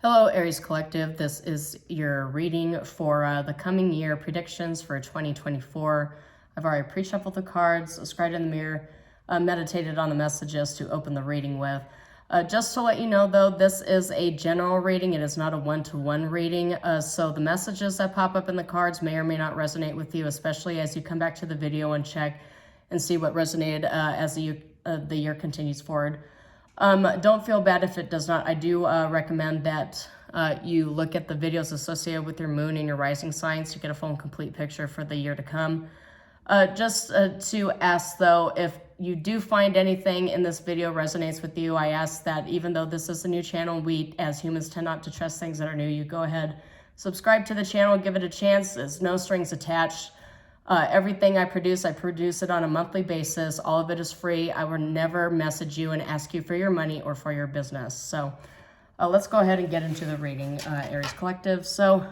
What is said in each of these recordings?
Hello, Aries Collective. This is your reading for the coming year, predictions for 2024. I've already pre-shuffled the cards, scried in the mirror, meditated on the messages to open the reading with. Just to let you know, though, this is a general reading. It is not a one-to-one reading. So the messages that pop up in the cards may or may not resonate with you, especially as you come back to the video and check and see what resonated as the year continues forward. Don't feel bad if it does not. I do recommend that you look at the videos associated with your moon and your rising signs to get a full and complete picture for the year to come. Just to ask, though, if you do find anything in this video resonates with you, I ask that even though this is a new channel, we as humans tend not to trust things that are new. You go ahead, subscribe to the channel, give it a chance. There's no strings attached. Everything I produce it on a monthly basis. All of it is free. I will never message you and ask you for your money or for your business. So let's go ahead and get into the reading, Aries Collective. So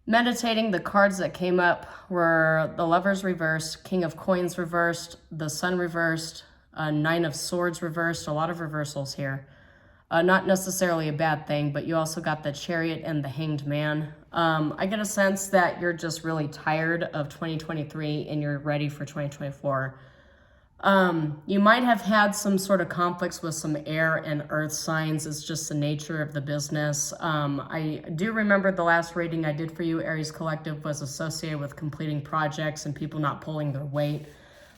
meditating, the cards that came up were the Lovers reversed, King of Coins reversed, the Sun reversed, Nine of Swords reversed, a lot of reversals here. Not necessarily a bad thing, but you also got the Chariot and the Hanged Man. I get a sense that you're just really tired of 2023 and you're ready for 2024. You might have had some sort of conflicts with some air and earth signs. It's just the nature of the business. I do remember the last reading I did for you, Aries Collective, was associated with completing projects and people not pulling their weight.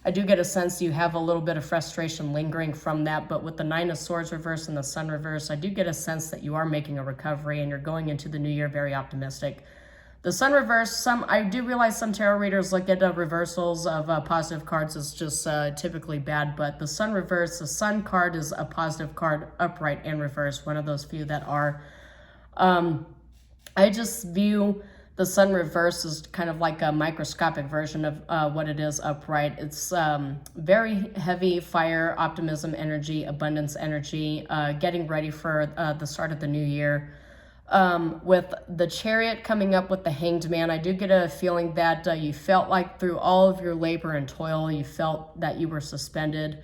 I do get a sense you have a little bit of frustration lingering from that, but with the Nine of Swords reverse and the Sun reverse, I do get a sense that you are making a recovery and you're going into the new year very optimistic. The Sun reverse, I do realize some tarot readers look at reversals of positive cards as just typically bad, but the Sun reverse, the Sun card is a positive card, upright and reverse, one of those few that are. I just view the Sun reverse is kind of like a microscopic version of what it is upright. It's very heavy fire, optimism energy, abundance energy, getting ready for the start of the new year. With the Chariot coming up with the Hanged Man, I do get a feeling that you felt like through all of your labor and toil, you felt that you were suspended,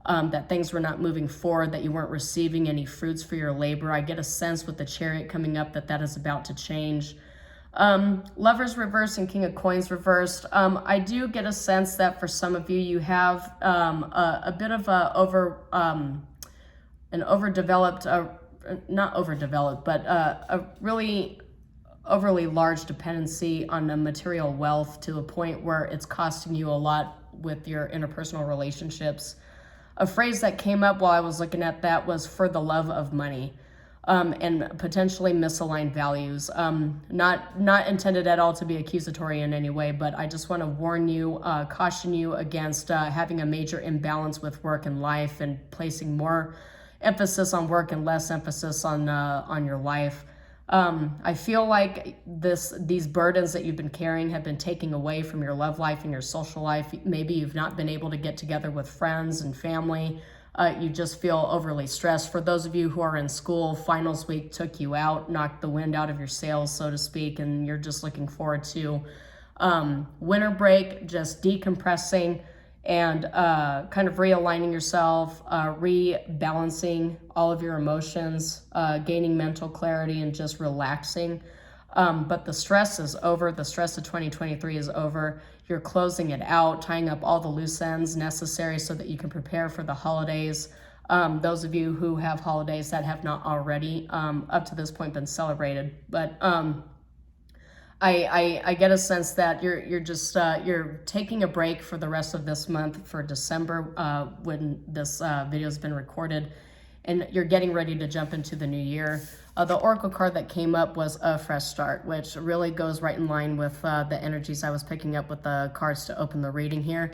that things were not moving forward, that you weren't receiving any fruits for your labor. I get a sense with the Chariot coming up that is about to change. Lovers reversed and King of Coins reversed. I do get a sense that for some of you, you have a bit of an overdeveloped, not overdeveloped, but a really overly large dependency on the material wealth to a point where it's costing you a lot with your interpersonal relationships. A phrase that came up while I was looking at that was for the love of money. And potentially misaligned values. Not intended at all to be accusatory in any way, but I just want to warn you, caution you against having a major imbalance with work and life and placing more emphasis on work and less emphasis on your life. I feel like these burdens that you've been carrying have been taken away from your love life and your social life. Maybe you've not been able to get together with friends and family. You just feel overly stressed. For those of you who are in school, finals week took you out, knocked the wind out of your sails, so to speak, and you're just looking forward to winter break, just decompressing and kind of realigning yourself, rebalancing all of your emotions, gaining mental clarity and just relaxing. But the stress is over. The stress of 2023 is over. You're closing it out, tying up all the loose ends necessary so that you can prepare for the holidays. Those of you who have holidays that have not already up to this point been celebrated. But I get a sense that you're taking a break for the rest of this month for December when this video has been recorded, and you're getting ready to jump into the new year. The Oracle card that came up was a fresh start, which really goes right in line with the energies I was picking up with the cards to open the reading here.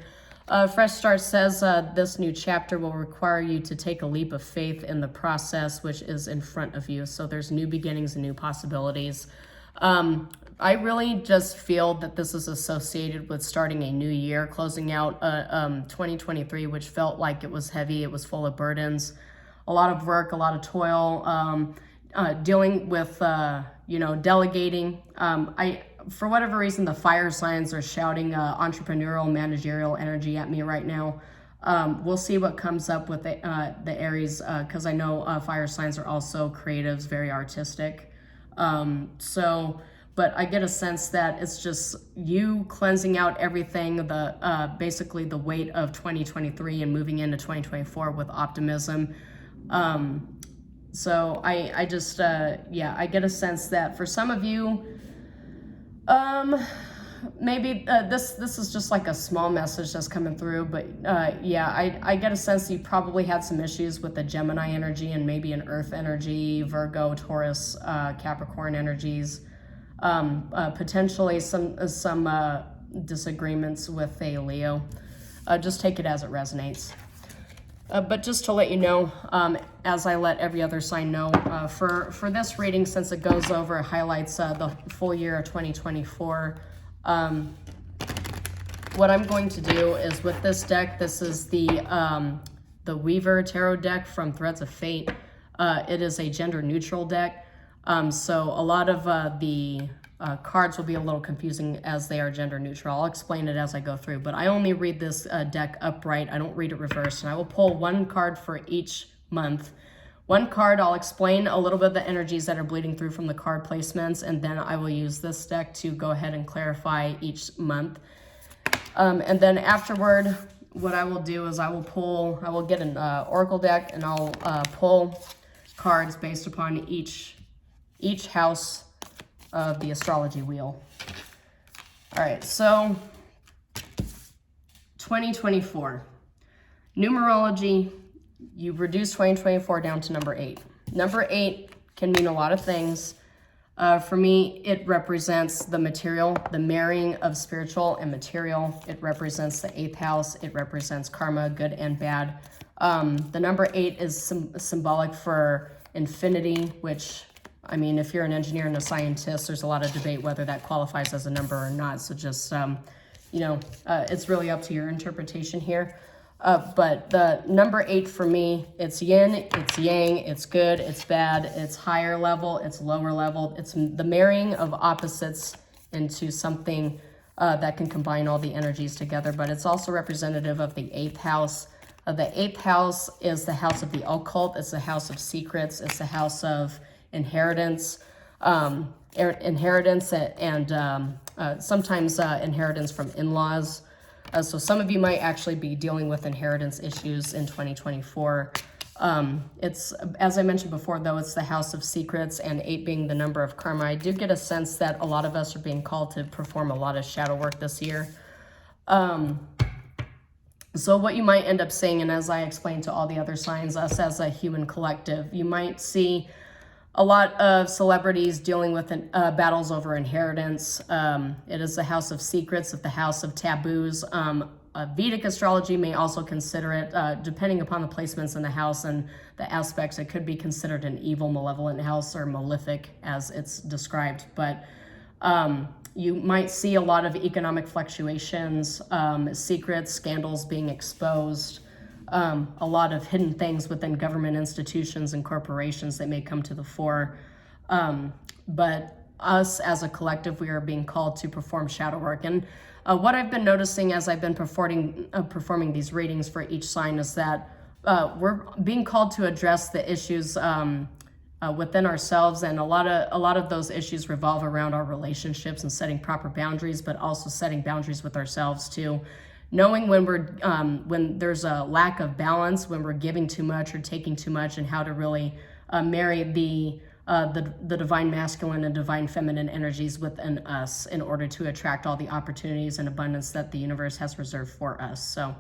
Fresh start says this new chapter will require you to take a leap of faith in the process which is in front of you. So there's new beginnings and new possibilities. I really just feel that this is associated with starting a new year, closing out 2023, which felt like it was heavy. It was full of burdens, a lot of work, a lot of toil, dealing with, delegating. For whatever reason, the fire signs are shouting entrepreneurial, managerial energy at me right now. We'll see what comes up with the Aries, because I know fire signs are also creatives, very artistic. But I get a sense that it's just you cleansing out everything, basically the weight of 2023 and moving into 2024 with optimism. So I just, I get a sense that for some of you, maybe this is just like a small message that's coming through, but I get a sense that you probably had some issues with the Gemini energy and maybe an Earth energy, Virgo, Taurus, Capricorn energies, potentially some disagreements with a Leo. Just take it as it resonates. But just to let you know, as I let every other sign know, for this reading, since it goes over, it highlights the full year of 2024. What I'm going to do is with this deck, this is the Weaver Tarot deck from Threads of Fate. It is a gender neutral deck. So a lot of the cards will be a little confusing as they are gender neutral. I'll explain it as I go through, but I only read this deck upright. I don't read it reversed, and I will pull one card for each month. One card, I'll explain a little bit of the energies that are bleeding through from the card placements, and then I will use this deck to go ahead and clarify each month. And then afterward, what I will do is I will get an oracle deck, and I'll pull cards based upon each house of the astrology wheel. All right, so 2024. Numerology, you've reduced 2024 down to number 8. Number 8 can mean a lot of things. For me, it represents the material, the marrying of spiritual and material. It represents the 8th house. It represents karma, good and bad. The number 8 is symbolic for infinity, which, I mean, if you're an engineer and a scientist, there's a lot of debate whether that qualifies as a number or not. So just, it's really up to your interpretation here. But the number 8 for me, it's yin, it's yang, it's good, it's bad, it's higher level, it's lower level. It's the marrying of opposites into something that can combine all the energies together. But it's also representative of the 8th house. The 8th house is the house of the occult. It's the house of secrets. It's the house of inheritance, and sometimes inheritance from in-laws. So some of you might actually be dealing with inheritance issues in 2024. It's, as I mentioned before, though, it's the house of secrets, and 8 being the number of karma. I do get a sense that a lot of us are being called to perform a lot of shadow work this year. So what you might end up seeing, and as I explained to all the other signs, us as a human collective, you might see a lot of celebrities dealing with battles over inheritance. It is the house of secrets, of the house of taboos. Vedic astrology may also consider it, depending upon the placements in the house and the aspects, it could be considered an evil, malevolent house or malefic as it's described. But you might see a lot of economic fluctuations, secrets, scandals being exposed, a lot of hidden things within government institutions and corporations that may come to the fore. But us as a collective, we are being called to perform shadow work. And what I've been noticing as I've been performing these readings for each sign is that we're being called to address the issues within ourselves, and a lot of those issues revolve around our relationships and setting proper boundaries, but also setting boundaries with ourselves too. Knowing when there's a lack of balance, when we're giving too much or taking too much, and how to really marry the divine masculine and divine feminine energies within us in order to attract all the opportunities and abundance that the universe has reserved for us. So,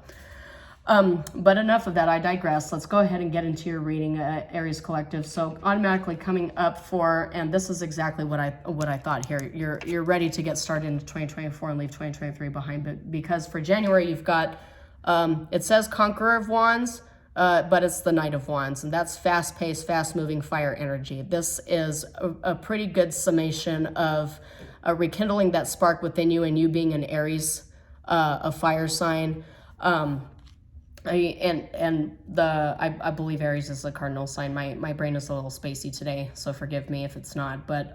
but enough of that, I digress. Let's go ahead and get into your reading, Aries Collective. So automatically coming up for, and this is exactly what I thought here. You're ready to get started into 2024 and leave 2023 behind, but because for January you've got, it says Conqueror of Wands, but it's the Knight of Wands, and that's fast-paced, fast-moving fire energy. This is a pretty good summation of rekindling that spark within you, and you being an Aries, a fire sign. I believe Aries is the cardinal sign. My brain is a little spacey today, so forgive me if it's not. But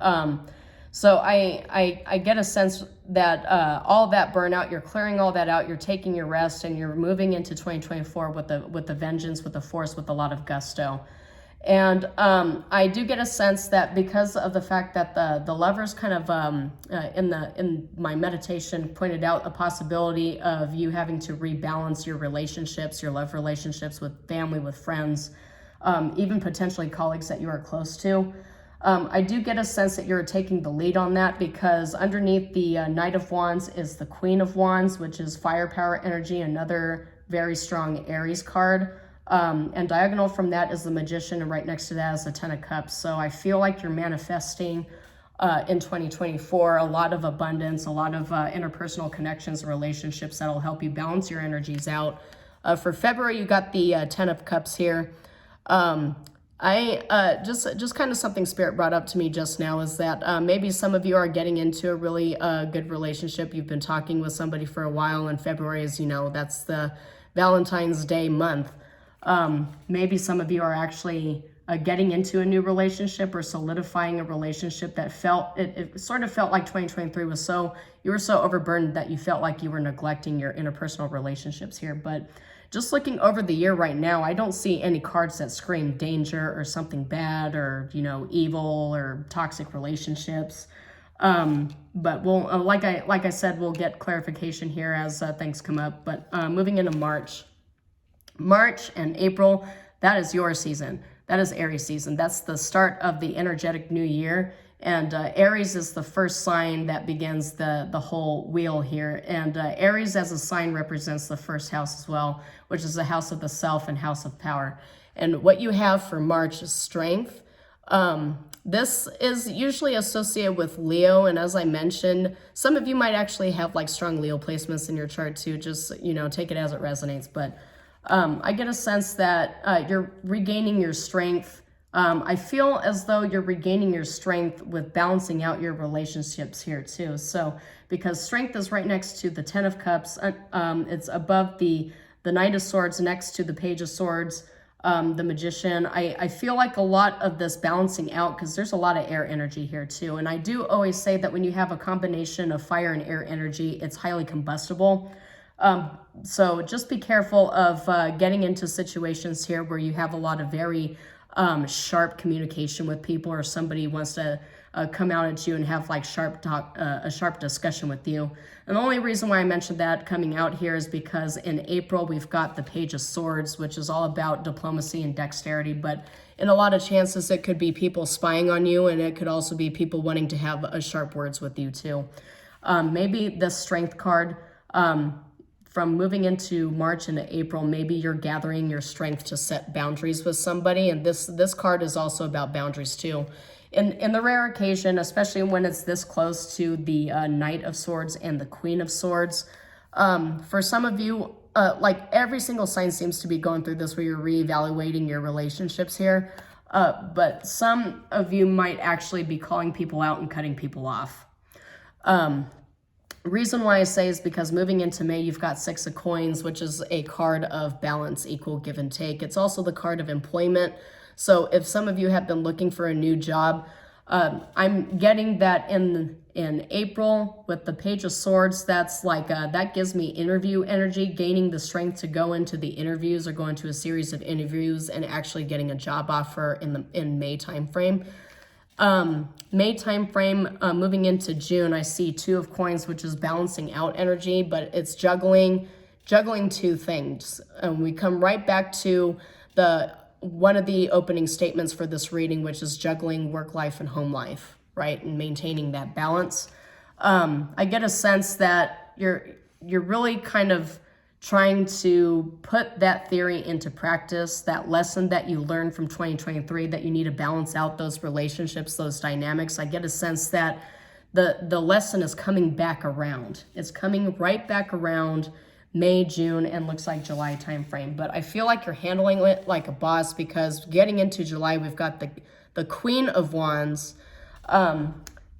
So I get a sense that all that burnout, you're clearing all that out, you're taking your rest, and you're moving into 2024 with the vengeance, with the force, with a lot of gusto. And I do get a sense that because of the fact that the lovers kind of in my meditation pointed out a possibility of you having to rebalance your relationships, your love relationships with family, with friends, even potentially colleagues that you are close to. I do get a sense that you're taking the lead on that, because underneath the Knight of Wands is the Queen of Wands, which is firepower energy, another very strong Aries card. And diagonal from that is the Magician, and right next to that is the Ten of Cups. So I feel like you're manifesting in 2024 a lot of abundance, a lot of interpersonal connections and relationships that'll help you balance your energies out. For February, you got the Ten of Cups here. Just kind of something Spirit brought up to me just now is that maybe some of you are getting into a really good relationship. You've been talking with somebody for a while, and February is, that's the Valentine's Day month. Maybe some of you are actually getting into a new relationship or solidifying a relationship that it sort of felt like 2023 was you were so overburdened that you felt like you were neglecting your interpersonal relationships here. But just looking over the year right now, I don't see any cards that scream danger or something bad or, evil or toxic relationships. But we'll, like I said, we'll get clarification here as things come up. But moving into March and April, that is your season. That is Aries season. That's the start of the energetic new year. And Aries is the first sign that begins the whole wheel here. And Aries as a sign represents the first house as well, which is the house of the self and house of power. And what you have for March is strength. This is usually associated with Leo. And as I mentioned, some of you might actually have like strong Leo placements in your chart too. Just, take it as it resonates. But I get a sense that you're regaining your strength. I feel as though you're regaining your strength with balancing out your relationships here too. So because strength is right next to the Ten of Cups, it's above the Knight of Swords, next to the Page of Swords, the Magician. I feel like a lot of this balancing out, because there's a lot of air energy here too. And I do always say that when you have a combination of fire and air energy, it's highly combustible. So just be careful of getting into situations here where you have a lot of very sharp communication with people, or somebody wants to come out at you and have like a sharp discussion with you. And the only reason why I mentioned that coming out here is because in April we've got the Page of Swords, which is all about diplomacy and dexterity. But in a lot of chances, it could be people spying on you, and it could also be people wanting to have sharp words with you too. Maybe this Strength card. From moving into March into April, maybe you're gathering your strength to set boundaries with somebody. And this card is also about boundaries too. In the rare occasion, especially when it's this close to the Knight of Swords and the Queen of Swords, for some of you, like every single sign seems to be going through this where you're reevaluating your relationships here. But some of you might actually be calling people out and cutting people off. Reason why I say is because moving into May, you've got Six of Coins, which is a card of balance, equal give and take. It's also the card of employment. So if some of you have been looking for a new job, I'm getting that in April with the Page of Swords. That's like, that gives me interview energy, gaining the strength to go into the interviews or go into a series of interviews and actually getting a job offer in May timeframe. May timeframe, moving into June, I see Two of Coins, which is balancing out energy, but it's juggling two things. We come right back to one of the opening statements for this reading, which is juggling work life and home life, right? And maintaining that balance. I get a sense that you're really kind of trying to put that theory into practice, that lesson that you learned from 2023, that you need to balance out those relationships, those dynamics. I get a sense that the lesson is coming back around. It's coming right back around May, June, and looks like July timeframe. But I feel like you're handling it like a boss, because getting into July, we've got the Queen of Wands.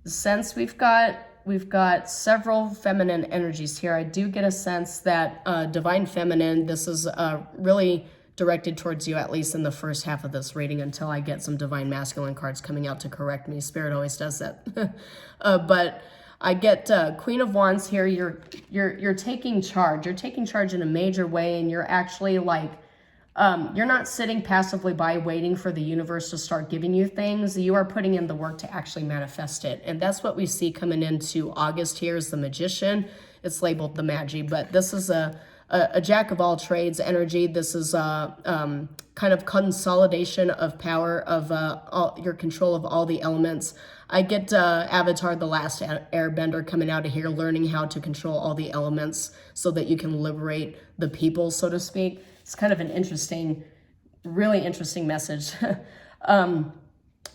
Since we've got several feminine energies here, I do get a sense that Divine Feminine, this is really directed towards you, at least in the first half of this reading, until I get some Divine Masculine cards coming out to correct me. Spirit always does that. But I get Queen of Wands here. You're taking charge. You're taking charge in a major way, and you're actually like, you're not sitting passively by waiting for the universe to start giving you things. You are putting in the work to actually manifest it. And that's what we see coming into August here is the Magician. It's labeled the Magi, but this is a jack of all trades energy. This is kind of consolidation of power of your control of all the elements. I get Avatar, the Last Airbender, coming out of here, learning how to control all the elements so that you can liberate the people, so to speak. It's kind of an interesting, really interesting message.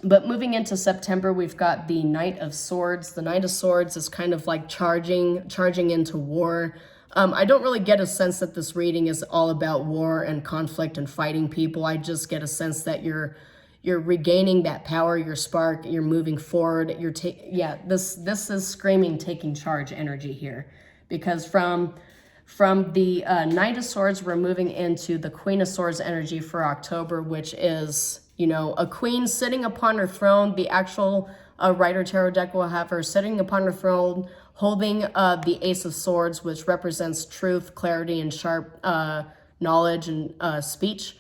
But moving into September, we've got the Knight of Swords. The Knight of Swords is kind of like charging into war. I don't really get a sense that this reading is all about war and conflict and fighting people. I just get a sense that you're regaining that power, your spark, you're moving forward. This is screaming taking charge energy here, because from the Knight of Swords, we're moving into the Queen of Swords energy for October, which is, you know, a queen sitting upon her throne. The actual Rider Tarot deck will have her sitting upon her throne, holding the Ace of Swords, which represents truth, clarity, and sharp knowledge and speech.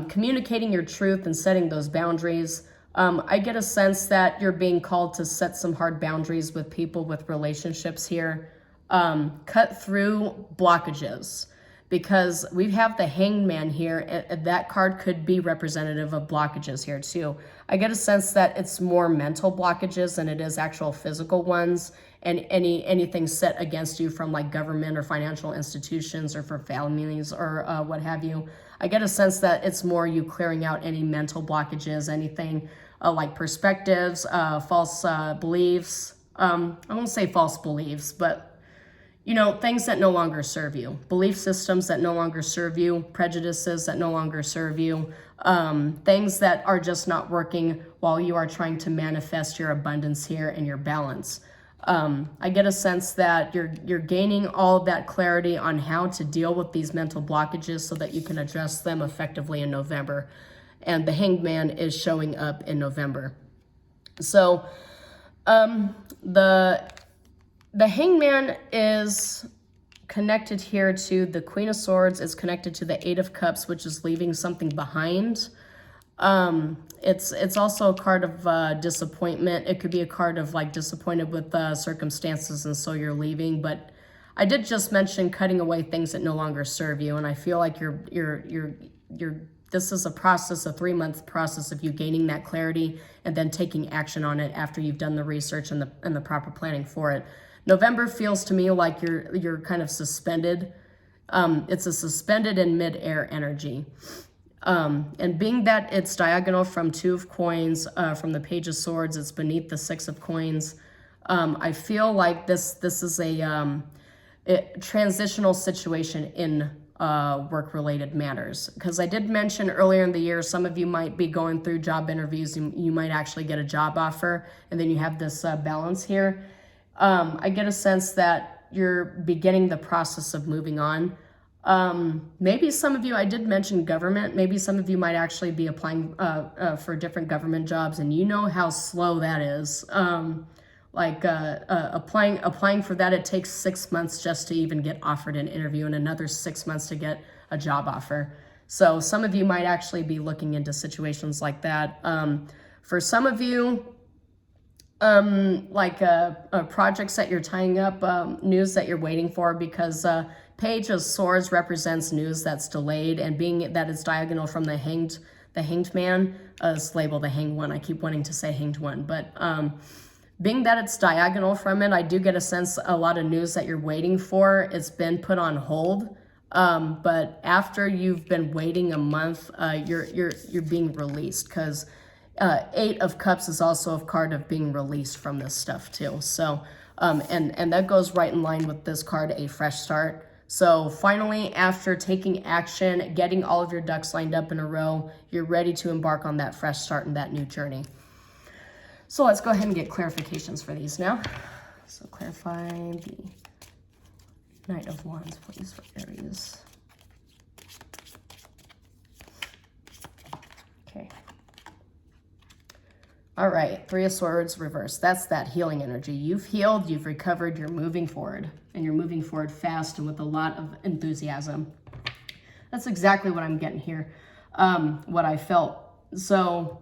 Communicating your truth and setting those boundaries. I get a sense that you're being called to set some hard boundaries with people, with relationships here. Cut through blockages, because we have the Hanged Man here, and that card could be representative of blockages here too. I get a sense that it's more mental blockages than it is actual physical ones, and anything set against you from like government or financial institutions or for families or what have you. I get a sense that it's more you clearing out any mental blockages, anything like perspectives, false beliefs. I won't say false beliefs, but you know, things that no longer serve you, belief systems that no longer serve you, prejudices that no longer serve you, things that are just not working while you are trying to manifest your abundance here and your balance. I get a sense that you're gaining all of that clarity on how to deal with these mental blockages so that you can address them effectively in November. And the Hanged Man is showing up in November. So the Hanged Man is connected here to the Queen of Swords. It's connected to the Eight of Cups, which is leaving something behind. It's also a card of disappointment. It could be a card of like disappointed with circumstances, and so you're leaving. But I did just mention cutting away things that no longer serve you, and I feel like this is a process, a 3-month process of you gaining that clarity and then taking action on it after you've done the research and the proper planning for it. November feels to me like you're kind of suspended. It's a suspended in mid-air energy. And being that it's diagonal from Two of Coins, from the Page of Swords, it's beneath the Six of Coins. I feel like this is a transitional situation in work-related matters. Because I did mention earlier in the year, some of you might be going through job interviews. You might actually get a job offer, and then you have this balance here. I get a sense that you're beginning the process of moving on. Maybe some of you, I did mention government, maybe some of you might actually be applying for different government jobs, and you know how slow that is. Applying for that, it takes 6 months just to even get offered an interview and another 6 months to get a job offer. So some of you might actually be looking into situations like that. For some of you, projects that you're tying up, news that you're waiting for, because Page of Swords represents news that's delayed, and being that it's diagonal from the Hanged Man, it's labeled the Hanged One. I keep wanting to say Hanged One, but being that it's diagonal from it, I do get a sense a lot of news that you're waiting for, it's been put on hold. But after you've been waiting a month, you're being released, because Eight of Cups is also a card of being released from this stuff too. So, and that goes right in line with this card, a fresh start. So finally, after taking action, getting all of your ducks lined up in a row, you're ready to embark on that fresh start and that new journey. So let's go ahead and get clarifications for these now. So clarify the Knight of Wands, please, for Aries. Okay. All right, Three of Swords reversed. That's that healing energy. You've healed, you've recovered, you're moving forward. And you're moving forward fast and with a lot of enthusiasm. That's exactly what I'm getting here, what I felt. So,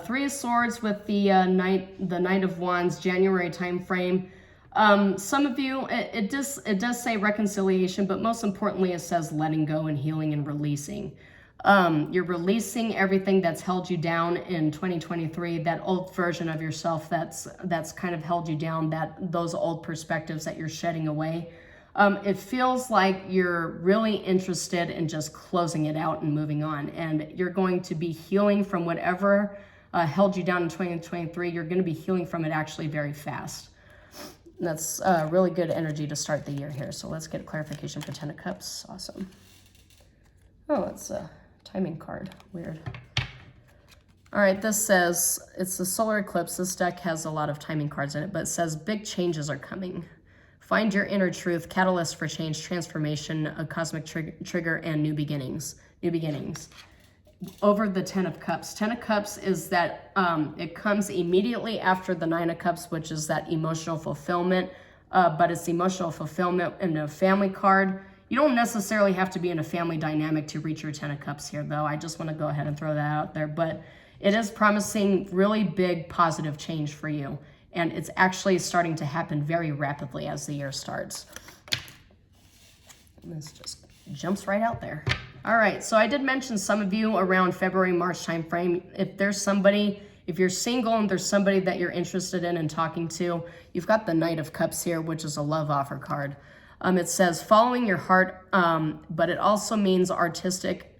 Three of Swords with the Knight of Wands, January time frame. Some of you, it does say reconciliation, but most importantly, it says letting go and healing and releasing. You're releasing everything that's held you down in 2023, that old version of yourself that's kind of held you down, those old perspectives that you're shedding away. It feels like you're really interested in just closing it out and moving on, and you're going to be healing from whatever held you down in 2023. You're going to be healing from it actually very fast. And that's really good energy to start the year here. So let's get a clarification for Ten of Cups. Awesome. Oh, it's a timing card. Weird. All right, this says, it's the solar eclipse. This deck has a lot of timing cards in it, but it says big changes are coming. Find your inner truth, catalyst for change, transformation, a cosmic trigger, and new beginnings. New beginnings. Over the Ten of Cups. Ten of Cups is that it comes immediately after the Nine of Cups, which is that emotional fulfillment, but it's emotional fulfillment in a family card. You don't necessarily have to be in a family dynamic to reach your Ten of Cups here, though. I just want to go ahead and throw that out there, but it is promising really big positive change for you, and it's actually starting to happen very rapidly as the year starts. And this just jumps right out there. All right, so I did mention some of you around February, March timeframe. If there's somebody, if you're single and there's somebody that you're interested in and talking to, you've got the Knight of Cups here, which is a love offer card. It says following your heart, but it also means artistic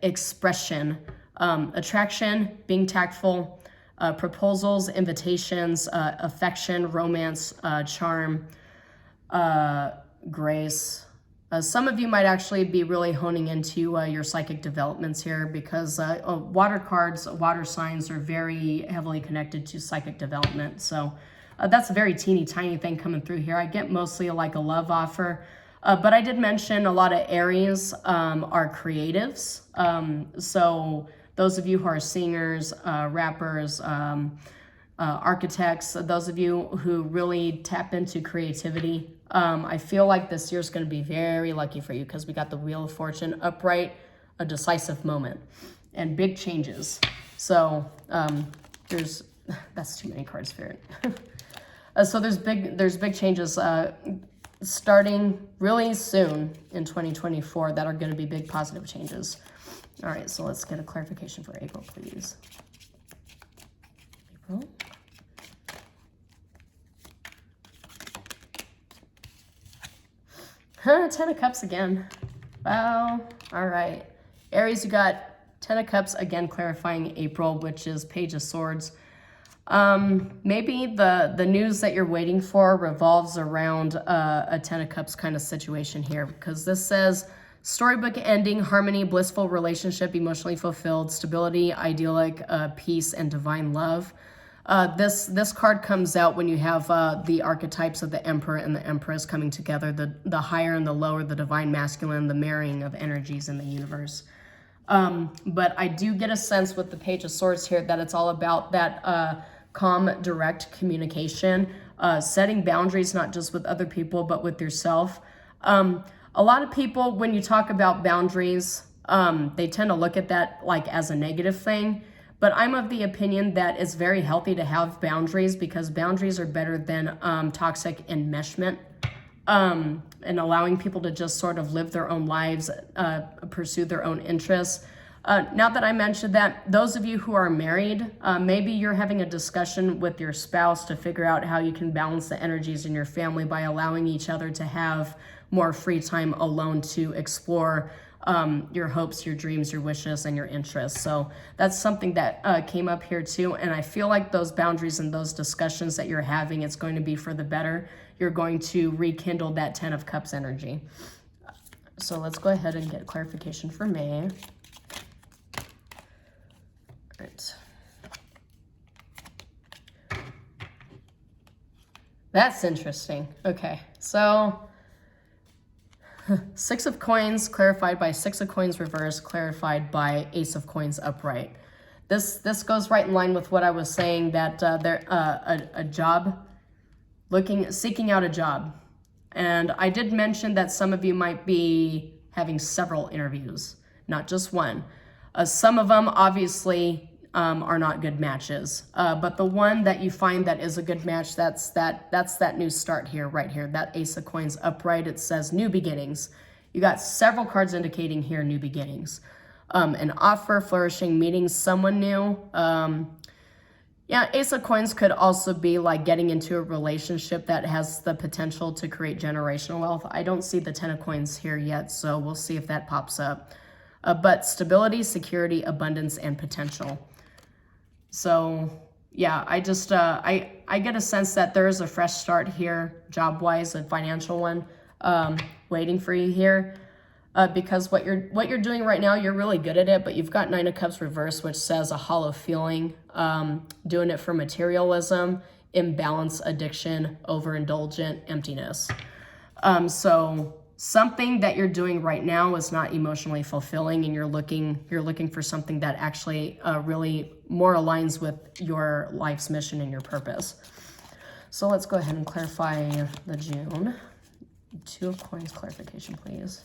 expression, attraction, being tactful, proposals, invitations, affection, romance, charm, grace. Some of you might actually be really honing into your psychic developments here, because water cards, water signs are very heavily connected to psychic development. So that's a very teeny tiny thing coming through here. I get mostly like a love offer, but I did mention a lot of Aries are creatives. So those of you who are singers, rappers, architects, those of you who really tap into creativity, I feel like this year's going to be very lucky for you, because we got the Wheel of Fortune upright, a decisive moment, and big changes. So that's too many cards, Spirit. So there's big changes starting really soon in 2024 that are going to be big positive changes. All right, so let's get a clarification for April, please. April. Ten of Cups again. Wow. All right. Aries, you got Ten of Cups again, clarifying April, which is Page of Swords. Maybe the news that you're waiting for revolves around a Ten of Cups kind of situation here, because this says storybook ending, harmony, blissful relationship, emotionally fulfilled, stability, idyllic, peace, and divine love. This card comes out when you have the archetypes of the Emperor and the Empress coming together, the higher and the lower, the divine masculine, the marrying of energies in the universe. But I do get a sense with the Page of Swords here that it's all about that calm, direct communication, setting boundaries, not just with other people, but with yourself. A lot of people, when you talk about boundaries, they tend to look at that like as a negative thing. But I'm of the opinion that it's very healthy to have boundaries, because boundaries are better than toxic enmeshment, and allowing people to just sort of live their own lives, pursue their own interests. Now that I mentioned that, those of you who are married, maybe you're having a discussion with your spouse to figure out how you can balance the energies in your family by allowing each other to have more free time alone to explore your hopes, your dreams, your wishes, and your interests. So that's something that came up here too. And I feel like those boundaries and those discussions that you're having, it's going to be for the better. You're going to rekindle that Ten of Cups energy. So let's go ahead and get clarification for May. All right. That's interesting. Okay, so Six of Coins clarified by Six of Coins reverse, clarified by Ace of Coins upright. This goes right in line with what I was saying, that a job, seeking out a job. And I did mention that some of you might be having several interviews, not just one. Some of them obviously are not good matches, but the one that you find that is a good match, that's that new start here, right here, that Ace of Coins upright. It says new beginnings. You got several cards indicating here new beginnings. An offer, flourishing, meeting someone new. Yeah, Ace of Coins could also be like getting into a relationship that has the potential to create generational wealth. I don't see the Ten of Coins here yet, so we'll see if that pops up. But stability, security, abundance, and potential. So yeah, I just, I get a sense that there is a fresh start here, job-wise, a financial one, waiting for you here. Because what you're doing right now, you're really good at it, but you've got Nine of Cups reversed, which says a hollow feeling, doing it for materialism, imbalance, addiction, overindulgent, emptiness. So something that you're doing right now is not emotionally fulfilling, and you're looking for something that actually really more aligns with your life's mission and your purpose. So let's go ahead and clarify the June. Two of Coins clarification, please.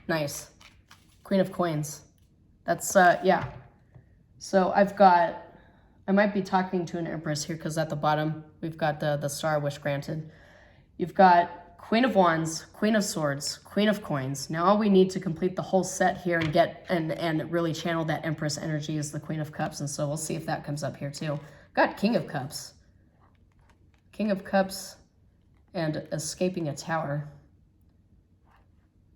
Nice. Queen of Coins. That's, yeah. So I might be talking to an Empress here, because at the bottom, we've got the Star Wish Granted. You've got Queen of Wands, Queen of Swords, Queen of Coins. Now all we need to complete the whole set here and get, and really channel that Empress energy is the Queen of Cups, and so we'll see if that comes up here too. Got King of Cups. King of Cups and escaping a tower.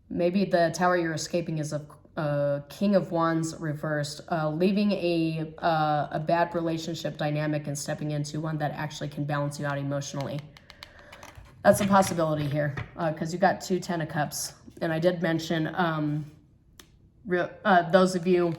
Maybe the tower you're escaping is a King of Wands reversed, leaving a bad relationship dynamic and stepping into one that actually can balance you out emotionally. That's a possibility here, because you got two Ten of Cups. And I did mention, those of you,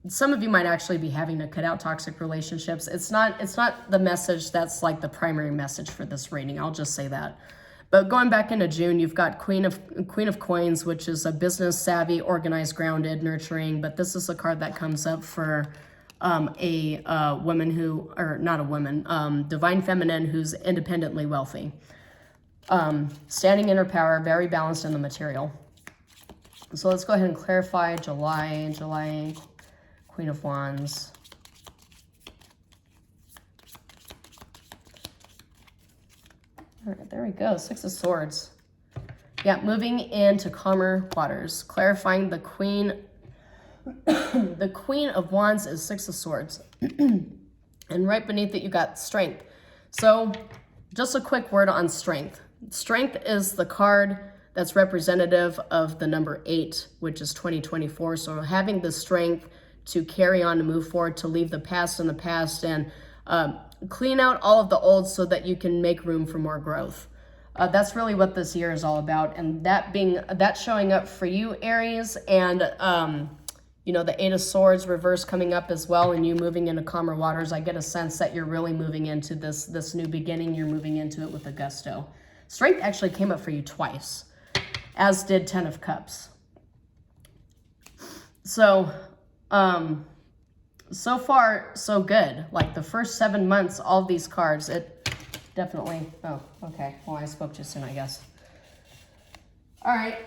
some of you might actually be having to cut out toxic relationships. It's not the message that's like the primary message for this reading. I'll just say that. But going back into June, you've got Queen of Coins, which is a business savvy, organized, grounded, nurturing. But this is a card that comes up for a woman who, or not a woman, divine feminine who's independently wealthy. Standing in her power, very balanced in the material. So let's go ahead and clarify July, Queen of Wands. All right, there we go, Six of Swords. Yeah, moving into calmer waters, clarifying the Queen. The Queen of Wands is Six of Swords. And right beneath it, you got Strength. So just a quick word on Strength. Strength is the card that's representative of the number 8, which is 2024. So having the strength to carry on, to move forward, to leave the past in the past, and clean out all of the old so that you can make room for more growth. That's really what this year is all about. And that showing up for you, Aries, and you know, the Eight of Swords reverse coming up as well, and you moving into calmer waters. I get a sense that you're really moving into this new beginning. You're moving into it with a gusto. Strength actually came up for you twice, as did Ten of Cups. So, so far, so good. Like the first 7 months, all of these cards, it definitely, oh, okay. Well, I spoke too soon, I guess. All right,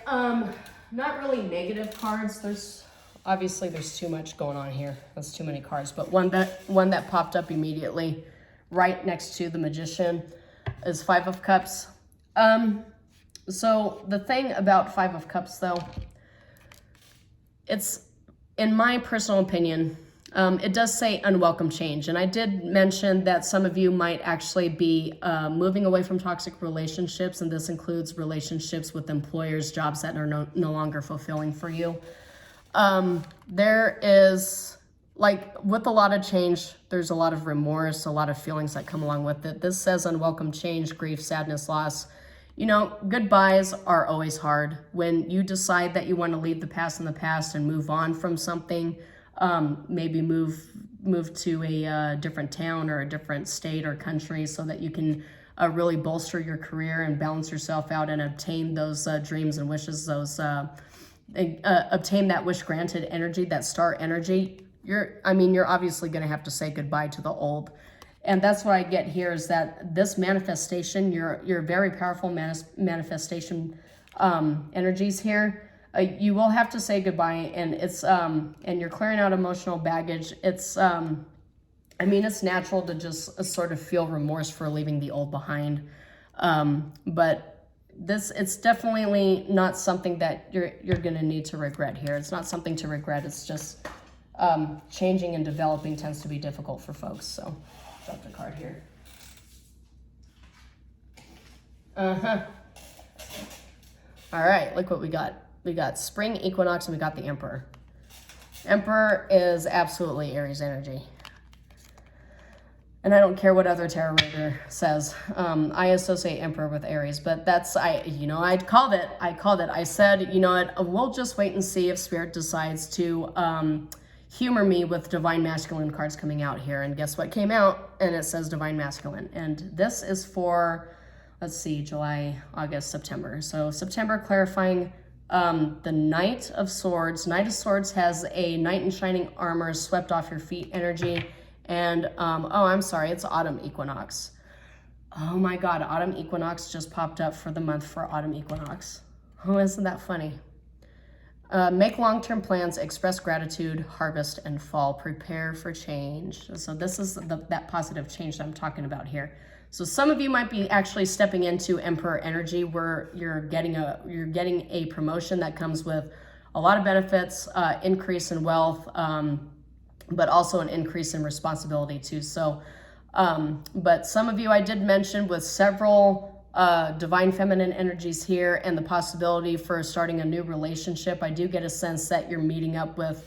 not really negative cards. Obviously there's too much going on here. That's too many cards, but one that popped up immediately right next to the Magician is Five of Cups. So the thing about Five of Cups though, it's, in my personal opinion, it does say unwelcome change. And I did mention that some of you might actually be moving away from toxic relationships, and this includes relationships with employers, jobs that are no longer fulfilling for you. There is, like, with a lot of change, there's a lot of remorse, a lot of feelings that come along with it. This says unwelcome change, grief, sadness, loss. You know, goodbyes are always hard. When you decide that you want to leave the past in the past and move on from something, maybe move move to a different town or a different state or country so that you can really bolster your career and balance yourself out and obtain those dreams and wishes, those obtain that wish granted energy, that star energy. You're obviously going to have to say goodbye to the old. And that's what I get here, is that this manifestation, your very powerful manifestation energies here, you will have to say goodbye, and it's and you're clearing out emotional baggage. It's it's natural to just sort of feel remorse for leaving the old behind, but it's definitely not something that you're going to need to regret here. It's not something to regret. It's just changing and developing tends to be difficult for folks. So drop the card here. All right, look what we got. We got spring equinox and we got the Emperor. Emperor is absolutely Aries energy. And I don't care what other tarot reader says. I associate Emperor with Aries, but I called it. I said, we'll just wait and see if Spirit decides to humor me with Divine Masculine cards coming out here. And guess what came out? And it says Divine Masculine. And this is for, let's see, July, August, September. So September, clarifying the Knight of Swords. Knight of Swords has a knight in shining armor, swept off your feet energy. And, I'm sorry, it's autumn equinox. Oh my God, autumn equinox just popped up for the month for autumn equinox. Oh, isn't that funny? Make long-term plans, express gratitude, harvest, and fall. Prepare for change. So this is that positive change that I'm talking about here. So some of you might be actually stepping into Emperor energy, where you're getting a promotion that comes with a lot of benefits, increase in wealth, but also an increase in responsibility too. So, but some of you I did mention with several divine feminine energies here and the possibility for starting a new relationship. I do get a sense that you're meeting up with,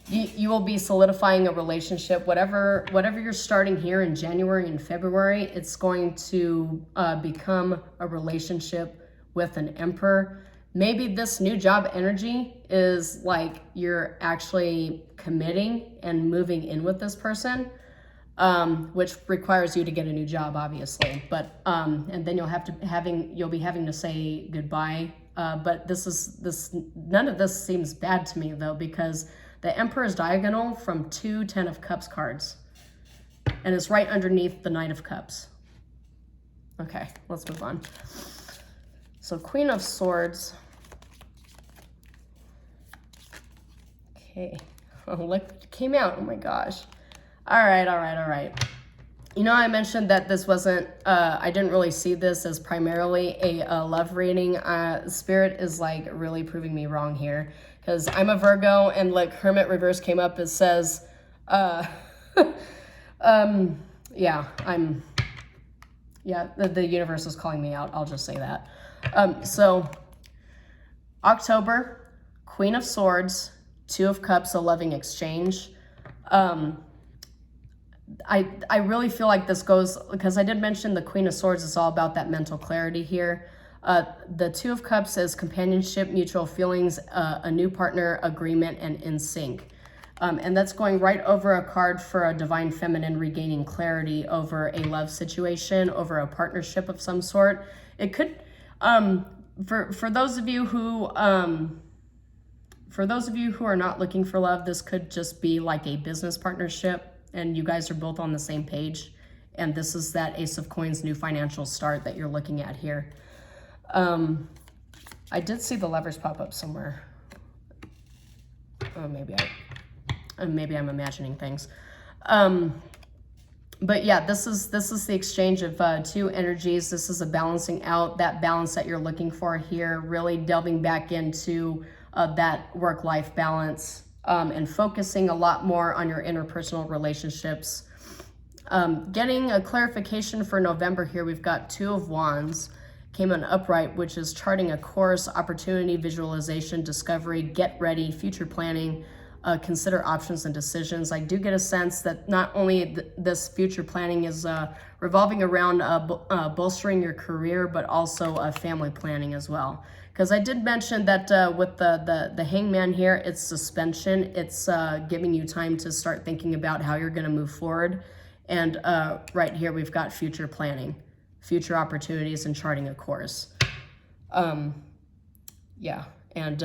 you will be solidifying a relationship. Whatever you're starting here in January and February, it's going to become a relationship with an Emperor. Maybe this new job energy is like you're actually committing and moving in with this person, which requires you to get a new job, obviously. But and then you'll be having to say goodbye. But none of this seems bad to me though, because the Emperor is diagonal from 2 Ten of Cups cards, and it's right underneath the Knight of Cups. Okay, let's move on. So Queen of Swords. Okay. Oh, look what came out. Oh my gosh. All right. I mentioned that this wasn't, I didn't really see this as primarily a love reading. Spirit is like really proving me wrong here, because I'm a Virgo, and like Hermit reverse came up. It says, the universe is calling me out. I'll just say that. So October, Queen of Swords, 2 of Cups, a loving exchange. I really feel like this goes, because I did mention the Queen of Swords is all about that mental clarity here. The 2 of Cups is companionship, mutual feelings, a new partner, agreement, and in sync. And that's going right over a card for a divine feminine regaining clarity over a love situation, over a partnership of some sort. It could, for those of you who are not looking for love, this could just be like a business partnership, and you guys are both on the same page. And this is that Ace of Coins new financial start that you're looking at here. I did see the Lovers pop up somewhere. Oh, maybe I'm imagining things. But yeah, this is the exchange of 2 energies. This is a balancing out, that balance that you're looking for here, really delving back into that work-life balance, and focusing a lot more on your interpersonal relationships. Getting a clarification for November here, we've got 2 of Wands, came on upright, which is charting a course, opportunity, visualization, discovery, get ready, future planning. consider options and decisions. I do get a sense that not only this future planning is revolving around bolstering your career, but also family planning as well. Because I did mention that with the hangman here, it's suspension. It's giving you time to start thinking about how you're going to move forward. And right here, we've got future planning, future opportunities, and charting a course. Yeah, and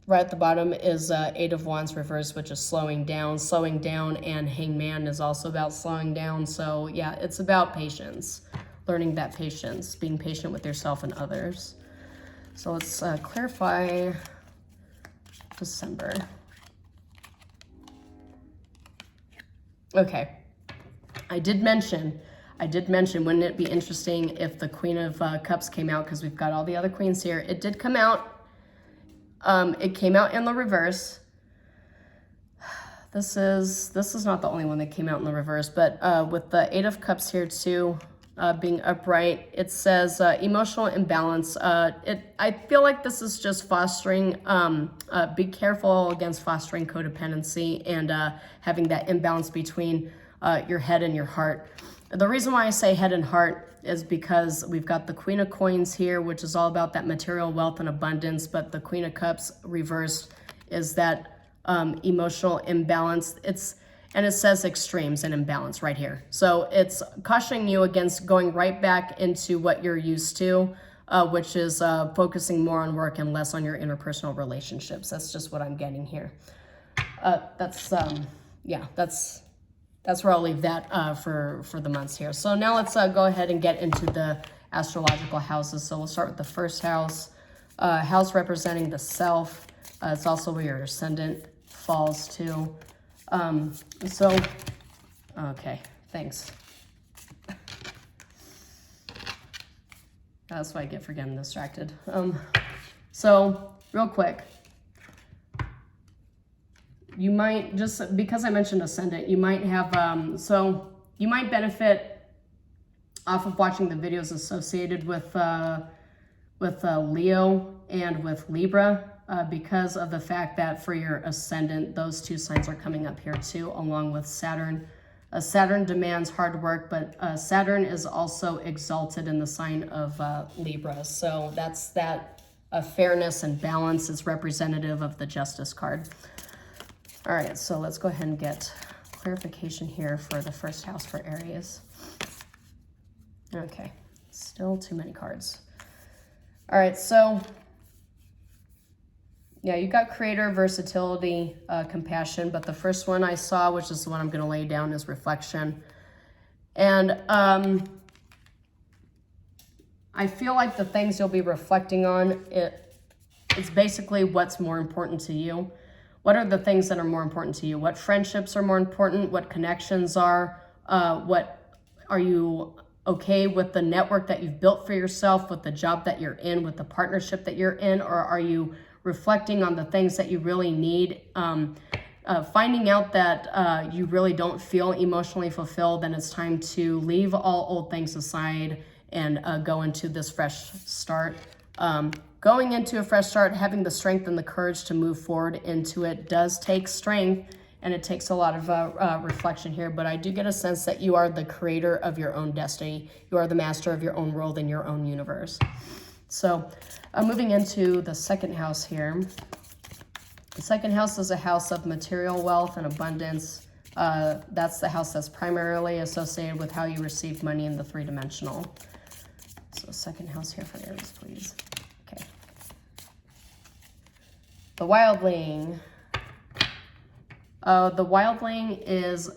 right at the bottom is Eight of Wands reversed, which is slowing down. Slowing down, and hangman is also about slowing down. So yeah, it's about patience, learning that patience, being patient with yourself and others. So let's clarify December. Okay, I did mention, wouldn't it be interesting if the Queen of Cups came out, because we've got all the other queens here. It did come out. It came out in the reverse. This is not the only one that came out in the reverse, but with the Eight of Cups here too, being upright, it says emotional imbalance. I feel like this is just fostering, be careful against fostering codependency and having that imbalance between your head and your heart. The reason why I say head and heart is because we've got the Queen of Coins here, which is all about that material wealth and abundance, but the Queen of Cups reversed is that emotional imbalance. And it says extremes and imbalance right here. So it's cautioning you against going right back into what you're used to, which is focusing more on work and less on your interpersonal relationships. That's just what I'm getting here. That's where I'll leave that for the months here. So now let's go ahead and get into the astrological houses. So we'll start with the first house, house representing the self. It's also where your ascendant falls to. Okay, thanks. That's what I get for getting distracted. So real quick, you might, just because I mentioned ascendant, you might have, so you might benefit off of watching the videos associated with Leo and with Libra, because of the fact that for your ascendant, those two signs are coming up here too, along with Saturn. Saturn demands hard work, but Saturn is also exalted in the sign of Libra. So that's that fairness and balance is representative of the Justice card. All right, so let's go ahead and get clarification here for the first house for Aries. Okay, still too many cards. All right, so yeah, you got creator, versatility, compassion, but the first one I saw, which is the one I'm going to lay down, is reflection. And I feel like the things you'll be reflecting on, it's basically what's more important to you. What are the things that are more important to you? What friendships are more important? What connections are? What are you okay with the network that you've built for yourself, with the job that you're in, with the partnership that you're in, or are you reflecting on the things that you really need, finding out that you really don't feel emotionally fulfilled, then it's time to leave all old things aside and go into this fresh start. Going into a fresh start, having the strength and the courage to move forward into it does take strength, and it takes a lot of reflection here, but I do get a sense that you are the creator of your own destiny. You are the master of your own world and your own universe. So moving into the second house here. The second house is a house of material wealth and abundance. That's the house that's primarily associated with how you receive money in the three-dimensional. So second house here for Aries, please. Okay. The wildling. The wildling is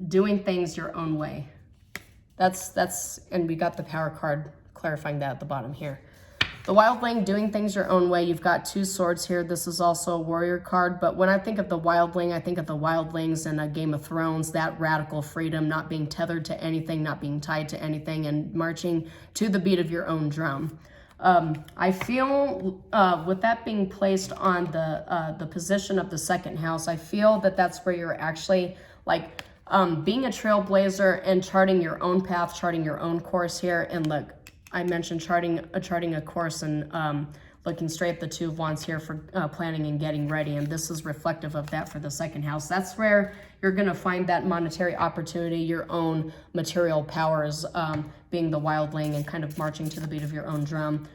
doing things your own way. And we got the power card clarifying that at the bottom here. The wildling, doing things your own way. You've got two swords here. This is also a warrior card, but when I think of the wildling, I think of the wildlings in Game of Thrones, that radical freedom, not being tethered to anything, not being tied to anything, and marching to the beat of your own drum. I feel with that being placed on the position of the second house, I feel that that's where you're actually like being a trailblazer and charting your own path, charting your own course here. And look, I mentioned charting a course and looking straight at the Two of Wands here for planning and getting ready. And this is reflective of that for the second house. That's where you're going to find that monetary opportunity, your own material powers, being the wildling and kind of marching to the beat of your own drum,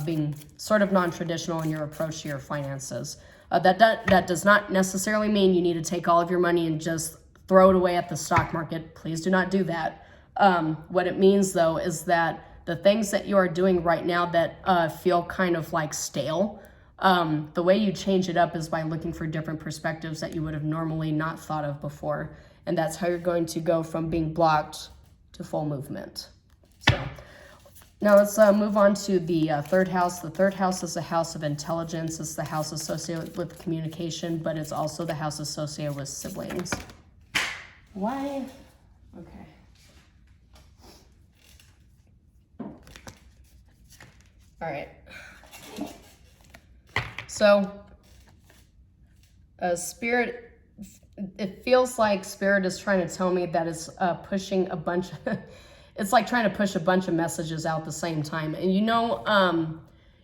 being sort of non-traditional in your approach to your finances. That does not necessarily mean you need to take all of your money and just throw it away at the stock market. Please do not do that. What it means, though, is that the things that you are doing right now that feel kind of like stale, the way you change it up is by looking for different perspectives that you would have normally not thought of before. And that's how you're going to go from being blocked to full movement. So now let's move on to the third house. The third house is a house of intelligence. It's the house associated with communication, but it's also the house associated with siblings. Why? Okay. All right. So, Spirit, it feels like Spirit is trying to tell me that it's pushing a bunch of, it's like trying to push a bunch of messages out at the same time. And you know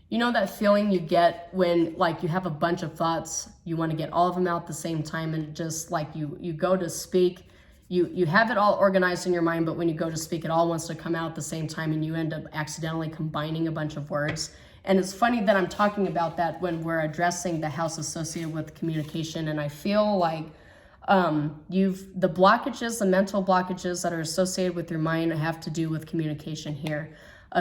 that feeling you get when like you have a bunch of thoughts, you want to get all of them out at the same time, and just like you go to speak, you have it all organized in your mind, but when you go to speak, it all wants to come out at the same time, and you end up accidentally combining a bunch of words. And it's funny that I'm talking about that when we're addressing the house associated with communication. And I feel like the blockages, the mental blockages that are associated with your mind have to do with communication here.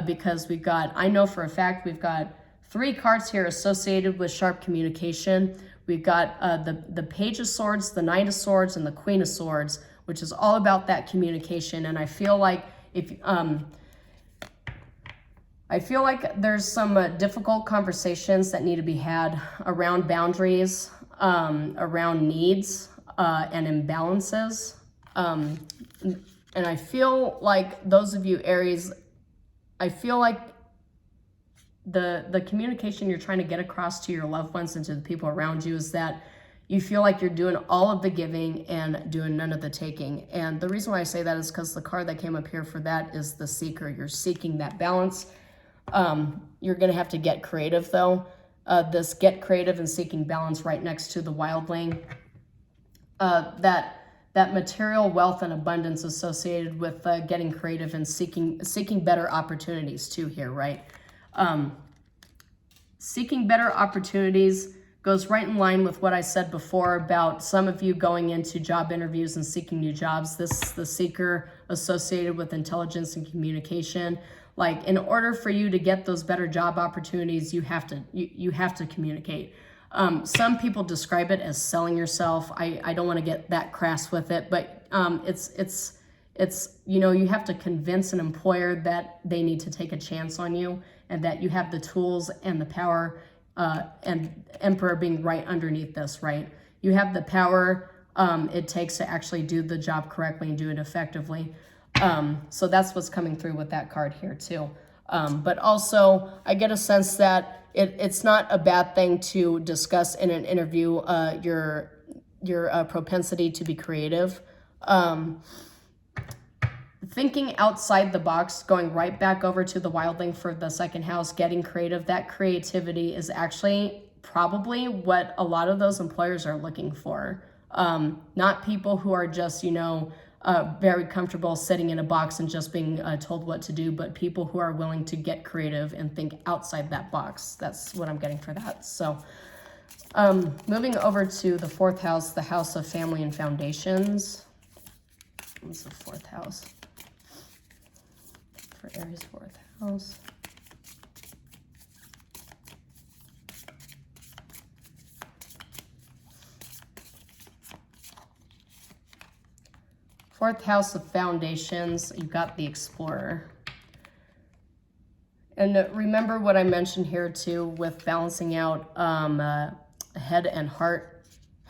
Because I know for a fact, we've got 3 cards here associated with sharp communication. We've got the Page of Swords, the Knight of Swords, and the Queen of Swords, which is all about that communication. And I feel like there's some difficult conversations that need to be had around boundaries, around needs and imbalances. And I feel like those of you Aries, I feel like the communication you're trying to get across to your loved ones and to the people around you is that you feel like you're doing all of the giving and doing none of the taking. And the reason why I say that is because the card that came up here for that is the Seeker. You're seeking that balance. You're going to have to get creative, though. This get creative and seeking balance right next to the wildling. That material wealth and abundance associated with getting creative and seeking better opportunities too here, right? Seeking better opportunities goes right in line with what I said before about some of you going into job interviews and seeking new jobs. This is the Seeker associated with intelligence and communication. Like, in order for you to get those better job opportunities, you have to communicate. Some people describe it as selling yourself. I don't want to get that crass with it, but it's you have to convince an employer that they need to take a chance on you and that you have the tools and the power, and Emperor being right underneath this, right? You have the power it takes to actually do the job correctly and do it effectively. So that's what's coming through with that card here too. But also I get a sense that it's not a bad thing to discuss in an interview your propensity to be creative. Thinking outside the box, going right back over to the wildling for the second house, getting creative, that creativity is actually probably what a lot of those employers are looking for. Not people who are just, very comfortable sitting in a box and just being told what to do, but people who are willing to get creative and think outside that box. That's what I'm getting for that. So moving over to the fourth house, the house of family and foundations. What's the fourth house? For Aries, fourth house. Fourth house of foundations, you've got the Explorer. And remember what I mentioned here too with balancing out head and heart.